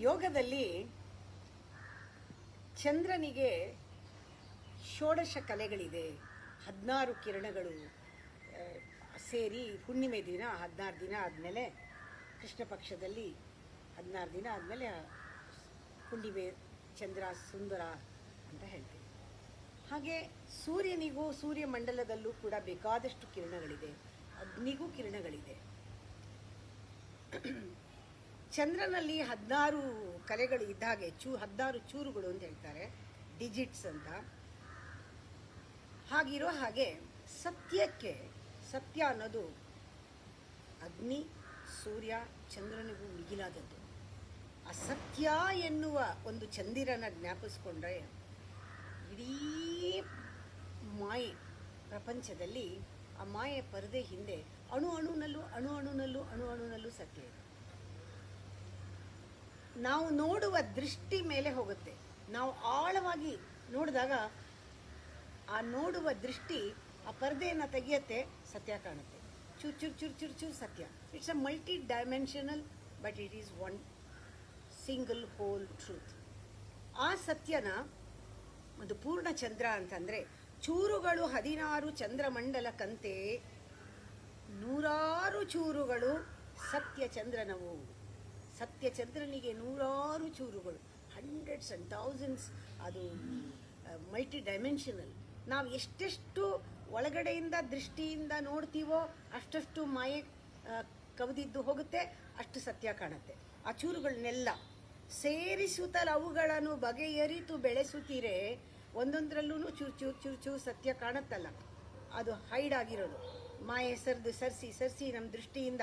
ಯೋಗದಲ್ಲಿ ಚಂದ್ರನಿಗೆ ಷೋಡಶ ಕಲೆಗಳಿದೆ. 16 ಕಿರಣಗಳು ಸೇರಿ ಹುಣ್ಣಿಮೆ ದಿನ 16 ದಿನ ಆದಮೇಲೆ, ಕೃಷ್ಣ ಪಕ್ಷದಲ್ಲಿ 16 ದಿನ ಆದಮೇಲೆ ಹುಣ್ಣಿಮೆ ಚಂದ್ರ ಸುಂದರ ಅಂತ ಹೇಳ್ತೀವಿ. ಹಾಗೆ ಸೂರ್ಯನಿಗೂ ಸೂರ್ಯಮಂಡಲದಲ್ಲೂ ಕೂಡ ಬೇಕಾದಷ್ಟು ಕಿರಣಗಳಿದೆ, ಅಗ್ನಿಗೂ ಕಿರಣಗಳಿದೆ. ಚಂದ್ರನಲ್ಲಿ 16 ಕಲೆಗಳು ಇದ್ದ ಹಾಗೆ 16 ಚೂರುಗಳು ಅಂತ ಹೇಳ್ತಾರೆ, ಡಿಜಿಟ್ಸ್ ಅಂತ. ಹಾಗಿರೋ ಹಾಗೆ ಸತ್ಯ ಅನ್ನೋದು ಅಗ್ನಿ, ಸೂರ್ಯ, ಚಂದ್ರನಿಗೂ ಮಿಗಿಲಾದದ್ದು. ಆ ಸತ್ಯ ಎನ್ನುವ ಒಂದು ಚಂದಿರನ ಜ್ಞಾಪಿಸ್ಕೊಂಡ್ರೆ ಇಡೀ ಮಾಯೆ ಪ್ರಪಂಚದಲ್ಲಿ, ಆ ಮಾಯೆ ಪರದೆ ಹಿಂದೆ ಅಣು ಅಣುನಲ್ಲೂ ಸತ್ಯ ಇದೆ. ನಾವು ನೋಡುವ ದೃಷ್ಟಿ ಮೇಲೆ ಹೋಗುತ್ತೆ. ನಾವು ಆಳವಾಗಿ ನೋಡಿದಾಗ ಆ ನೋಡುವ ದೃಷ್ಟಿ ಆ ಪರದೆಯನ್ನು ತೆಗೆಯುತ್ತೆ, ಸತ್ಯ ಕಾಣುತ್ತೆ. ಚೂರು ಸತ್ಯ. It's a multi dimensional, but it is one single whole truth. ಆ ಸತ್ಯನ ಒಂದು ಪೂರ್ಣ ಚಂದ್ರ ಅಂತಂದರೆ, ಚೂರುಗಳು 16 ಚಂದ್ರಮಂಡಲಕ್ಕಂತೆ 100 ಚೂರುಗಳು ಸತ್ಯ ಚಂದ್ರನವು. ಸತ್ಯ ಚಂದ್ರನಿಗೆ 100 ಚೂರುಗಳು, ಹಂಡ್ರೆಡ್ಸ್ ಆ್ಯಂಡ್ ಥೌಸಂಡ್ಸ್. ಅದು ಮಲ್ಟಿ ಡೈಮೆನ್ಷನಲ್. ನಾವು ಎಷ್ಟೆಷ್ಟು ಒಳಗಡೆಯಿಂದ ದೃಷ್ಟಿಯಿಂದ ನೋಡ್ತೀವೋ ಅಷ್ಟಷ್ಟು ಮಾಯೆ ಕವಿದಿದ್ದು ಹೋಗುತ್ತೆ, ಅಷ್ಟು ಸತ್ಯ ಕಾಣುತ್ತೆ. ಆ ಚೂರುಗಳನ್ನೆಲ್ಲ ಸೇರಿಸುತ್ತಲ ಅವುಗಳನ್ನು ಬಗೆಯರಿತು ಬೆಳೆಸುತ್ತೀರೆ. ಒಂದೊಂದರಲ್ಲೂ ಚೂರು ಸತ್ಯ ಕಾಣುತ್ತಲ್ಲ, ಅದು ಹೈಡ್ ಆಗಿರೋದು. ಮಾಯೆ ಸರಿಸಿ ನಮ್ಮ ದೃಷ್ಟಿಯಿಂದ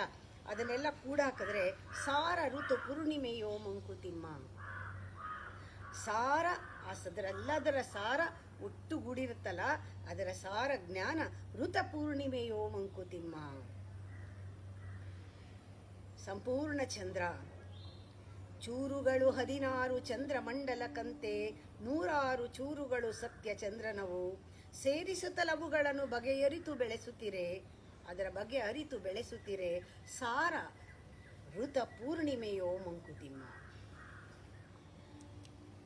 ಅದನ್ನೆಲ್ಲ ಕೂಡ ಹಾಕಿದ್ರೆ ಸಾರ ಋತು ಪೂರ್ಣಿಮೆಯೋ ಮಂಕುತಿಮ್ಮ. ಸಾರ ಅದರೆಲ್ಲದರ ಸಾರ ಒಟ್ಟುಗೂಡಿರುತ್ತಲ್ಲ, ಅದರ ಸಾರ ಜ್ಞಾನ ಋತ ಪೂರ್ಣಿಮೆಯೋ ಮಂಕುತಿಮ್ಮ. ಸಂಪೂರ್ಣ ಚಂದ್ರ. ಚೂರುಗಳು 16 ಚಂದ್ರಮಂಡಲಕ್ಕಂತೆ 100 ಚೂರುಗಳು ಸತ್ಯ ಚಂದ್ರನವು. ಸೇರಿಸುತ್ತಲವುಗಳನ್ನು ಬಗೆಯರಿತು ಬೆಳೆಸುತ್ತೀರೆ, ಅದರ ಬಗ್ಗೆ ಅರಿತು ಬೆಳೆಸುತ್ತೀರೆ. ಸಾರ ಋತ ಪೂರ್ಣಿಮೆಯೋ ಮಂಕುತಿಮ್ಮ.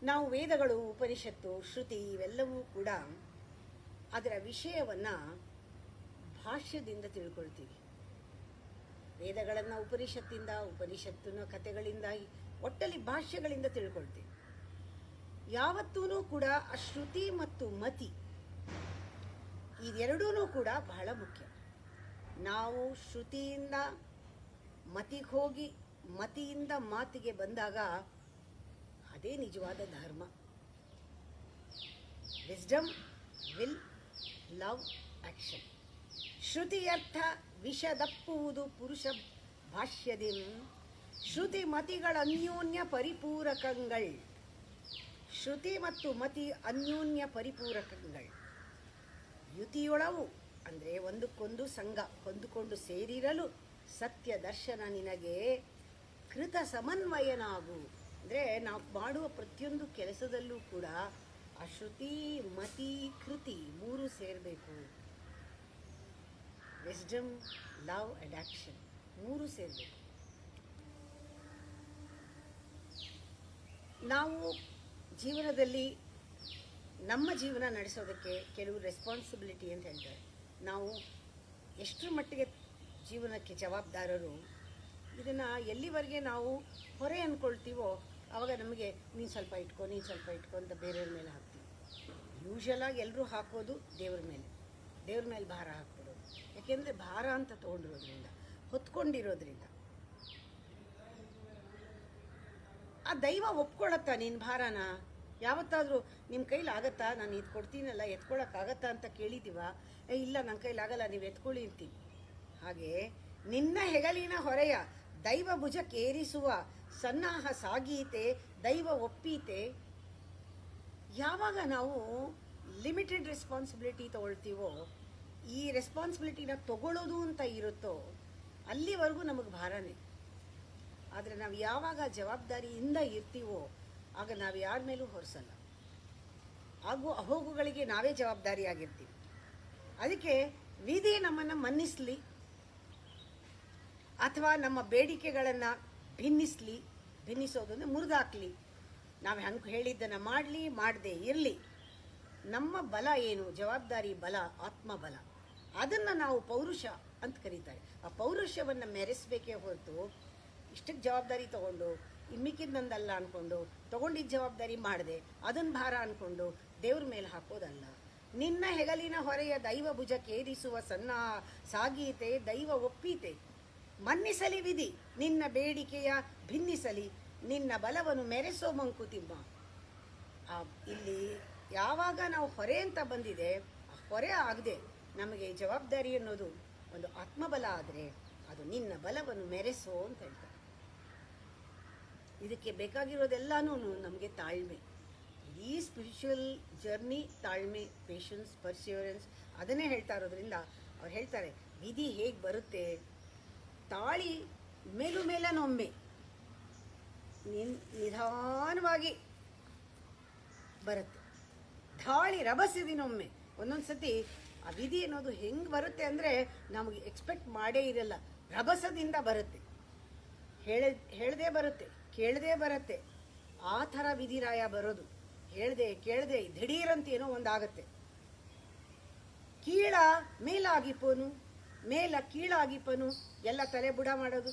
ನಾವು ವೇದಗಳು, ಉಪನಿಷತ್ತು, ಶ್ರುತಿ ಇವೆಲ್ಲವೂ ಕೂಡ ಅದರ ವಿಷಯವನ್ನು ಭಾಷ್ಯದಿಂದ ತಿಳ್ಕೊಳ್ತೀವಿ. ವೇದಗಳನ್ನು ಉಪನಿಷತ್ತಿನ ಕಥೆಗಳಿಂದ, ಒಟ್ಟಲ್ಲಿ ಭಾಷ್ಯಗಳಿಂದ ತಿಳ್ಕೊಳ್ತೀವಿ. ಯಾವತ್ತೂ ಕೂಡ ಆ ಶ್ರುತಿ ಮತ್ತು ಮತಿ ಇದೆರಡೂ ಕೂಡ ಬಹಳ ಮುಖ್ಯ. ನಾವು ಶ್ರುತಿಯಿಂದ ಮತಿಗೆ ಹೋಗಿ ಮತಿಯಿಂದ ಮಾತಿಗೆ ಬಂದಾಗ ಅದೇ ನಿಜವಾದ ಧರ್ಮ. Wisdom, will, love, action. ಶ್ರುತಿಯರ್ಥ ವಿಷದಪ್ಪುವುದು ಪುರುಷ ಭಾಷ್ಯದಿಂ. ಶ್ರುತಿ ಮತಿಗಳ ಅನ್ಯೋನ್ಯ ಪರಿಪೂರಕಗಳು. ಶ್ರುತಿ ಮತ್ತು ಮತಿ ಅನ್ಯೋನ್ಯ ಪರಿಪೂರಕಗಳು. ಯುತಿಯೊಳವು ಅಂದರೆ ಒಂದಕ್ಕೊಂದು ಸಂಘ ಹೊಂದಿಕೊಂಡು ಸೇರಿರಲು ಸತ್ಯ ದರ್ಶನ ನಿನಗೆ ಕೃತ ಸಮನ್ವಯನಾಗು. ಅಂದರೆ ನಾವು ಮಾಡುವ ಪ್ರತಿಯೊಂದು ಕೆಲಸದಲ್ಲೂ ಕೂಡ ಆ ಶ್ರುತಿ, ಮತಿ, ಕೃತಿ 3 ಸೇರಬೇಕು. ವಿಸ್ಡಮ್, ಲವ್ ಆ್ಯಂಡ್ ಆಕ್ಷನ್ 3 ಸೇರಬೇಕು. ನಾವು ಜೀವನದಲ್ಲಿ ನಮ್ಮ ಜೀವನ ನಡೆಸೋದಕ್ಕೆ ಕೆಲವು ರೆಸ್ಪಾನ್ಸಿಬಿಲಿಟಿ ಅಂತ ಹೇಳ್ತಾರೆ. ನಾವು ಎಷ್ಟರ ಮಟ್ಟಿಗೆ ಜೀವನಕ್ಕೆ ಜವಾಬ್ದಾರರು, ಇದನ್ನು ಎಲ್ಲಿವರೆಗೆ ನಾವು ಹೊರೆ ಅಂದ್ಕೊಳ್ತೀವೋ ಆವಾಗ ನಮಗೆ ನೀನು ಸ್ವಲ್ಪ ಇಟ್ಕೊ ಅಂತ ಬೇರೆಯವ್ರ ಮೇಲೆ ಹಾಕ್ತೀವಿ. ಯೂಶಲಾಗಿ ಎಲ್ಲರೂ ಹಾಕೋದು ದೇವ್ರ ಮೇಲೆ ಭಾರ ಹಾಕ್ಬಿಡೋದು. ಯಾಕೆಂದರೆ ಭಾರ ಅಂತ ತೊಗೊಂಡಿರೋದ್ರಿಂದ, ಹೊತ್ಕೊಂಡಿರೋದ್ರಿಂದ ಆ ದೈವ ಒಪ್ಕೊಳತ್ತಾ ನಿನ್ನ ಭಾರನ? ಯಾವತ್ತಾದರೂ ನಿಮ್ಮ ಕೈಲಾಗತ್ತಾ, ನಾನು ಇದು ಕೊಡ್ತೀನಲ್ಲ ಎತ್ಕೊಳಕ್ಕಾಗತ್ತಾ ಅಂತ ಕೇಳಿದ್ದೀವ? ಇಲ್ಲ, ನನ್ನ ಕೈಲಾಗಲ್ಲ, ನೀವು ಎತ್ಕೊಳ್ಳಿ ಅಂತೀವಿ. ಹಾಗೆ ನಿನ್ನ ಹೆಗಲಿನ ಹೊರೆಯ ದೈವ ಭುಜಕ್ಕೇರಿಸುವ ಸನ್ನಾಹ ಸಾಗೀತೆ, ದೈವ ಒಪ್ಪೀತೆ. ಯಾವಾಗ ನಾವು ಲಿಮಿಟೆಡ್ ರೆಸ್ಪಾನ್ಸಿಬಿಲಿಟಿ ತೊಗೊಳ್ತೀವೋ, ಈ ರೆಸ್ಪಾನ್ಸಿಬಿಲಿಟಿನ ತಗೊಳ್ಳೋದು ಅಂತ ಇರುತ್ತೋ ಅಲ್ಲಿವರೆಗೂ ನಮಗೆ ಭಾರನೇ. ಆದರೆ ನಾವು ಯಾವಾಗ ಜವಾಬ್ದಾರಿಯಿಂದ ಇರ್ತೀವೋ ಆಗ ನಾವು ಯಾರ ಮೇಲೂ ಹೊರಿಸಲ್ಲ. ಹಾಗೂ ಅಹೋಗುಗಳಿಗೆ ನಾವೇ ಜವಾಬ್ದಾರಿಯಾಗಿರ್ತೀವಿ. ಅದಕ್ಕೆ ವಿಧಿ ನಮ್ಮನ್ನು ಮನ್ನಿಸಲಿ ಅಥವಾ ನಮ್ಮ ಬೇಡಿಕೆಗಳನ್ನು ಭಿನ್ನಿಸಲಿ, ಭಿನ್ನಿಸೋದು ಅಂದರೆ ಮುರಿದಾಕ್ಲಿ, ನಾವು ಹಂಗೆ ಹೇಳಿದ್ದನ್ನು ಮಾಡದೇ ಇರಲಿ. ನಮ್ಮ ಬಲ ಏನು? ಜವಾಬ್ದಾರಿ ಬಲ, ಆತ್ಮಬಲ. ಅದನ್ನು ನಾವು ಪೌರುಷ ಅಂತ ಕರೀತಾರೆ. ಆ ಪೌರುಷವನ್ನು ಮೆರೆಸಬೇಕೇ ಹೊರತು ಇಷ್ಟಕ್ಕೆ ಜವಾಬ್ದಾರಿ ತಗೊಂಡು ಇಮ್ಮಿಕ್ಕಿದ್ದು ನಂದಲ್ಲ ಅಂದ್ಕೊಂಡು ತೊಗೊಂಡಿದ್ದ ಜವಾಬ್ದಾರಿ ಮಾಡದೆ ಅದನ್ನು ಭಾರ ಅಂದ್ಕೊಂಡು ದೇವ್ರ ಮೇಲೆ ಹಾಕೋದಲ್ಲ. ನಿನ್ನ ಹೆಗಲಿನ ಹೊರೆಯ ದೈವ ಭುಜಕ್ಕೇರಿಸುವ ಸಣ್ಣ ಸಾಗೀತೆ ದೈವ ಒಪ್ಪೀತೆ. ಮನ್ನಿಸಲಿ ವಿಧಿ ನಿನ್ನ ಬೇಡಿಕೆಯ ಭಿನ್ನಿಸಲಿ, ನಿನ್ನ ಬಲವನ್ನು ಮೆರೆಸೋ ಮಂಕುತಿಮ್ಮ. ಇಲ್ಲಿ ಯಾವಾಗ ನಾವು ಹೊರೆ ಅಂತ ಬಂದಿದೆ, ಆ ಹೊರೆ ಆಗದೆ ನಮಗೆ ಜವಾಬ್ದಾರಿ ಅನ್ನೋದು ಒಂದು ಆತ್ಮಬಲ ಆದರೆ ಅದು ನಿನ್ನ ಬಲವನ್ನು ಮೆರೆಸೋ ಅಂತ ಹೇಳ್ತಾರೆ. ಇದಕ್ಕೆ ಬೇಕಾಗಿರೋದೆಲ್ಲನೂ ನಮಗೆ ತಾಳ್ಮೆ. ಈ ಸ್ಪಿರಿಚುವಲ್ ಜರ್ನಿ ತಾಳ್ಮೆ, ಪೇಷನ್ಸ್, ಪರ್ಸಿವರೆನ್ಸ್ ಅದನ್ನೇ ಹೇಳ್ತಾ ಇರೋದ್ರಿಂದ ಅವ್ರು ಹೇಳ್ತಾರೆ ವಿಧಿ ಹೇಗೆ ಬರುತ್ತೆ, ತಾಳಿ ಮೇಲನೊಮ್ಮೆ ನಿಧಾನವಾಗಿ ಬರುತ್ತೆ, ಧಾಳಿ ರಭಸದಿನೊಮ್ಮೆ. ಒಂದೊಂದು ಸತಿ ಆ ವಿಧಿ ಅನ್ನೋದು ಹೆಂಗೆ ಬರುತ್ತೆ ಅಂದರೆ ನಮಗೆ ಎಕ್ಸ್ಪೆಕ್ಟ್ ಮಾಡೇ ಇರಲ್ಲ, ರಭಸದಿಂದ ಬರುತ್ತೆ, ಹೇಳದೇ ಬರುತ್ತೆ, ಕೇಳದೇ ಬರುತ್ತೆ. ಆ ಥರ ವಿಧಿರಾಯ ಬರೋದು. ಕೇಳದೆ ದಿಢೀರಂತ ಏನೋ ಒಂದಾಗತ್ತೆ. ಕೀಳ ಮೇಲಾಗಿಪ್ಪನು, ಮೇಲ ಕೀಳಾಗಿಪ್ಪನು, ಎಲ್ಲ ತಲೆ ಬುಡ ಮಾಡೋದು.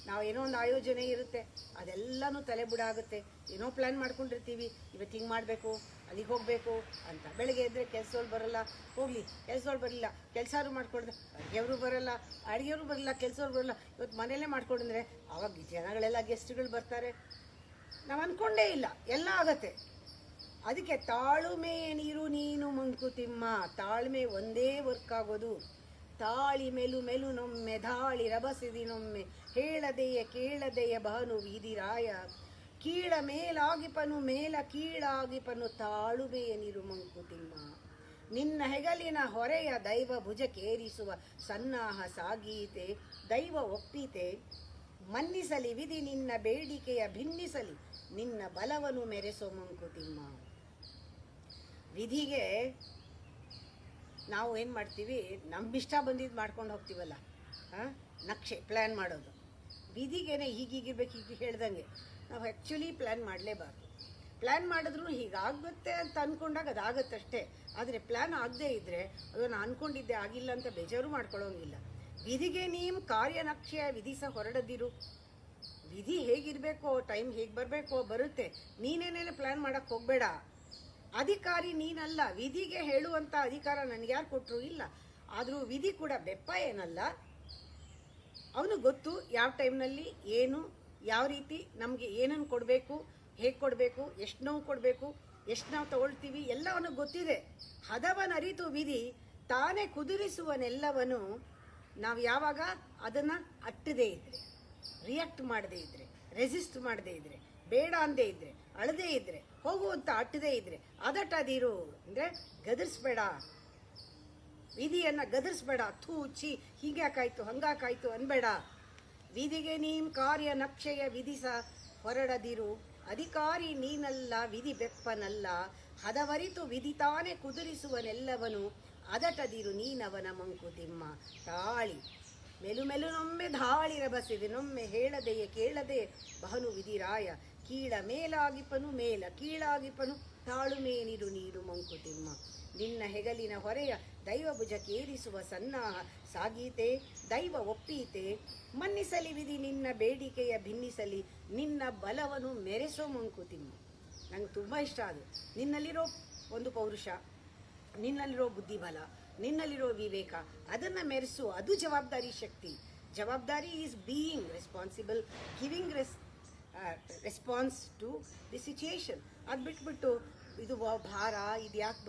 ನಾವು ಏನೋ ಒಂದು ಆಯೋಜನೆ ಇರುತ್ತೆ, ಅದೆಲ್ಲನೂ ತಲೆ ಬುಡ ಆಗುತ್ತೆ. ಏನೋ ಪ್ಲ್ಯಾನ್ ಮಾಡ್ಕೊಂಡಿರ್ತೀವಿ, ಇವತ್ತು ಹಿಂಗೆ ಮಾಡಬೇಕು, ಅಲ್ಲಿಗೆ ಹೋಗಬೇಕು ಅಂತ. ಬೆಳಗ್ಗೆ ಎದ್ದರೆ ಕೆಲಸದವ್ರು ಬರಲ್ಲ, ಹೋಗಲಿ ಕೆಲಸದವ್ರು ಬರಲಿಲ್ಲ, ಕೆಲಸನೂ ಮಾಡ್ಕೊಂಡ್ರೆ ಅಡುಗೆಯವರು ಬರಲ್ಲ, ಅಡುಗೆಯವರು ಬರಲ್ಲ, ಕೆಲಸದವ್ರು ಬರಲ್ಲ. ಇವತ್ತು ಮನೆಯಲ್ಲೇ ಮಾಡ್ಕೊಂಡ್ರೆ ಆವಾಗ ಜನಗಳೆಲ್ಲ ಗೆಸ್ಟ್ಗಳು ಬರ್ತಾರೆ. ನಾವು ಅಂದ್ಕೊಂಡೇ ಇಲ್ಲ, ಎಲ್ಲ ಆಗತ್ತೆ. ಅದಕ್ಕೆ ತಾಳ್ಮೆ ನೀನು ಮಂಕುತಿಮ್ಮ. ತಾಳ್ಮೆ ಒಂದೇ ವರ್ಕ್ ಆಗೋದು. ತಾಳಿ ಮೆಲು ನೊಮ್ಮೆ ಧಾಳಿ ರಭಸಿದಿನೊಮ್ಮೆ, ಹೇಳದೆಯ ಕೇಳದೆಯ ಭಾನು ವಿಧಿರಾಯ. ಕೀಳ ಮೇಲಾಗಿಪನು ಮೇಲ ಕೀಳಾಗಿಪನು, ತಾಳುಮೆಯ ನೀರು ಮಂಕುತಿಮ್ಮ. ನಿನ್ನ ಹೆಗಲಿನ ಹೊರೆಯ ದೈವ ಭುಜಕ್ಕೇರಿಸುವ ಸನ್ನಾಹ ಸಾಗೀತೆ ದೈವ ಒಪ್ಪೀತೆ. ಮನ್ನಿಸಲಿ ವಿಧಿ ನಿನ್ನ ಬೇಡಿಕೆಯ ಭಿನ್ನಿಸಲಿ, ನಿನ್ನ ಬಲವನ್ನು ಮೆರೆಸೋ ಮಂಕುತಿಮ್ಮ. ವಿಧಿಗೆ ನಾವು ಏನು ಮಾಡ್ತೀವಿ, ನಮ್ಮಿಷ್ಟ ಬಂದಿದ್ದು ಮಾಡ್ಕೊಂಡು ಹೋಗ್ತೀವಲ್ಲ, ನಕ್ಷೆ ಪ್ಲ್ಯಾನ್ ಮಾಡೋದು. ವಿಧಿಗೇನೆ ಹೀಗಿಗಿರ್ಬೇಕು, ಹೀಗೆ ಹೇಳ್ದಂಗೆ ನಾವು ಆ್ಯಕ್ಚುಲಿ ಪ್ಲ್ಯಾನ್ ಮಾಡಲೇಬಾರ್ದು. ಪ್ಲ್ಯಾನ್ ಮಾಡಿದ್ರು ಹೀಗಾಗುತ್ತೆ ಅಂತ ಅಂದ್ಕೊಂಡಾಗ ಅದಾಗತ್ತಷ್ಟೇ. ಆದರೆ ಪ್ಲ್ಯಾನ್ ಆಗದೇ ಇದ್ದರೆ ಅದನ್ನು ಅಂದ್ಕೊಂಡಿದ್ದೆ ಆಗಿಲ್ಲ ಅಂತ ಬೇಜಾರು ಮಾಡ್ಕೊಳ್ಳೋಂಗಿಲ್ಲ. ವಿಧಿಗೆ ನೀನು ಕಾರ್ಯನಕ್ಷೆಯ ವಿಧಿಸ ಹೊರಡದಿರು. ವಿಧಿ ಹೇಗಿರಬೇಕೋ, ಟೈಮ್ ಹೇಗೆ ಬರಬೇಕೋ ಬರುತ್ತೆ. ನೀನೇನೇನು ಪ್ಲ್ಯಾನ್ ಮಾಡೋಕ್ಕೆ ಹೋಗಬೇಡ. ಅಧಿಕಾರಿ ನೀನಲ್ಲ, ವಿಧಿಗೆ ಹೇಳುವಂಥ ಅಧಿಕಾರ ನನಗೆ ಯಾರು ಕೊಟ್ಟರು ಇಲ್ಲ. ಆದರೂ ವಿಧಿ ಕೂಡ ಬೆಪ್ಪ ಏನಲ್ಲ, ಅವನು ಗೊತ್ತು ಯಾವ ಟೈಮ್ನಲ್ಲಿ ಏನು, ಯಾವ ರೀತಿ ನಮಗೆ ಏನನ್ನು ಕೊಡಬೇಕು, ಹೇಗೆ ಕೊಡಬೇಕು, ಎಷ್ಟು ನೋವು ಕೊಡಬೇಕು, ಎಷ್ಟು ನಾವು ತಗೊಳ್ತೀವಿ, ಎಲ್ಲ ಅವನಿಗೆ ಗೊತ್ತಿದೆ. ಹದವನರಿತು ವಿಧಿ ತಾನೇ ಕುದುರಿಸುವನೆಲ್ಲವನು. ನಾವು ಯಾವಾಗ ಅದನ್ನು ಅಟ್ಟದೇ ಇದ್ದರೆ, ರಿಯಾಕ್ಟ್ ಮಾಡದೇ ಇದ್ದರೆ, ರೆಸಿಸ್ಟ್ ಮಾಡದೇ ಇದ್ದರೆ, ಬೇಡ ಅಂದೇ ಇದ್ದರೆ, ಅಳದೇ ಇದ್ದರೆ, ಹೋಗುವಂತ ಅಟ್ಟದೇ ಇದ್ದರೆ, ಅದಟ್ಟದಿರು ಅಂದರೆ ಗದರಿಸ್ಬೇಡ, ವಿಧಿಯನ್ನು ಗದರಿಸ್ಬೇಡ. ಥೂಚಿ ಹೀಗ್ಯಾಕಾಯ್ತು ಹಂಗಾಕಾಯ್ತು ಅನ್ಬೇಡ. ವಿಧಿಗೆ ನೀಂ ಕಾರ್ಯ ನಕ್ಷೆಯ ವಿಧಿಸ ಹೊರಡದಿರು. ಅಧಿಕಾರಿ ನೀನಲ್ಲ, ವಿಧಿ ಬೆಪ್ಪನಲ್ಲ. ಹದವರಿತು ವಿಧಿ ತಾನೇ ಕುದುರಿಸುವನೆಲ್ಲವನು. ಅದಟದಿರು ನೀನವನ ಮಂಕುತಿಮ್ಮ. ತಾಳಿ ಮೆಲುಮೆಲುನೊಮ್ಮೆ ಧಾಳಿ ರಭಸಿದಿನೊಮ್ಮೆ, ಹೇಳದೆಯೇ ಕೇಳದೆ ಬಹನು ವಿಧಿರಾಯ. ಕೀಳ ಮೇಲಾಗಿಪನು ಮೇಲ ಕೀಳಾಗಿಪನು, ತಾಳುಮೇನಿರು ನೀರು ಮಂಕುತಿಮ್ಮ. ನಿನ್ನ ಹೆಗಲಿನ ಹೊರೆಯ ದೈವ ಭುಜಕ್ಕೇರಿಸುವ ಸನ್ನಾಹ ಸಾಗೀತೆ ದೈವ ಒಪ್ಪೀತೆ. ಮನ್ನಿಸಲಿ ವಿಧಿ ನಿನ್ನ ಬೇಡಿಕೆಯ ಭಿನ್ನಿಸಲಿ, ನಿನ್ನ ಬಲವನ್ನು ಮೆರೆಸೋ ಮಂಕುತಿಮ್ಮ. ನಂಗೆ ತುಂಬ ಇಷ್ಟ ಅದು. ನಿನ್ನಲ್ಲಿರೋ ಒಂದು ಪೌರುಷ, ನಿನ್ನಲ್ಲಿರೋ ಬುದ್ಧಿಬಲ, ನಿನ್ನಲ್ಲಿರೋ ವಿವೇಕ, ಅದನ್ನು ಮೆರೆಸು. ಅದು ಜವಾಬ್ದಾರಿ ಶಕ್ತಿ. ಜವಾಬ್ದಾರಿ is being responsible, giving response to the situation. ಅದು ಬಿಟ್ಬಿಟ್ಟು ಇದು ಭಾರ, ಇದು ಯಾಕೆ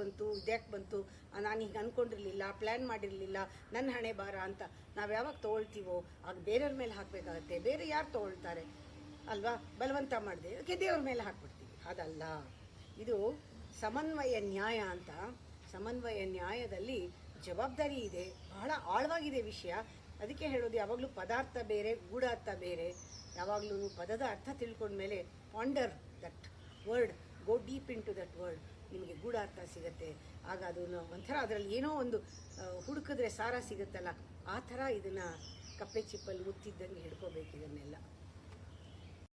ಬಂತು, ನಾನು ಹೀಗೆ ಅಂದ್ಕೊಂಡಿರಲಿಲ್ಲ, ಪ್ಲ್ಯಾನ್ ಮಾಡಿರಲಿಲ್ಲ, ನನ್ನ ಹಣೆ ಭಾರ ಅಂತ ನಾವು ಯಾವಾಗ ತೊಗೊಳ್ತೀವೋ ಆಗ ಬೇರೆಯವ್ರ ಮೇಲೆ ಹಾಕಬೇಕಾಗತ್ತೆ. ಬೇರೆ ಯಾರು ತೊಗೊಳ್ತಾರೆ ಅಲ್ವಾ? ಬಲವಂತ ಮಾಡಿದೆ ಅದಕ್ಕೆ ದೇವ್ರ ಮೇಲೆ ಹಾಕ್ಬಿಡ್ತೀವಿ. ಅದಲ್ಲ, ಇದು ಸಮನ್ವಯ ನ್ಯಾಯ ಅಂತ. ಸಮನ್ವಯ ನ್ಯಾಯದಲ್ಲಿ ಜವಾಬ್ದಾರಿ ಇದೆ, ಬಹಳ ಆಳವಾಗಿದೆ ವಿಷಯ. ಅದಕ್ಕೆ ಹೇಳೋದು, ಯಾವಾಗಲೂ ಪದಾರ್ಥ ಬೇರೆ, ಗೂಢಾರ್ಥ ಬೇರೆ. ಯಾವಾಗಲೂ ಪದದ ಅರ್ಥ ತಿಳ್ಕೊಂಡ್ಮೇಲೆ ponder that word, go deep into that word, ನಿಮಗೆ ಗೂಢಾರ್ಥ ಸಿಗುತ್ತೆ. ಆಗ ಅದನ್ನು ಒಂಥರ ಅದರಲ್ಲಿ ಏನೋ ಒಂದು ಹುಡುಕಿದ್ರೆ ಸಾರ ಸಿಗುತ್ತಲ್ಲ, ಆ ಥರ ಇದನ್ನು ಕಪ್ಪೆ ಚಿಪ್ಪಲ್ಲಿ ಮುತ್ತಿದ್ದಂಗೆ ಹಿಡ್ಕೋಬೇಕು ಇದನ್ನೆಲ್ಲ.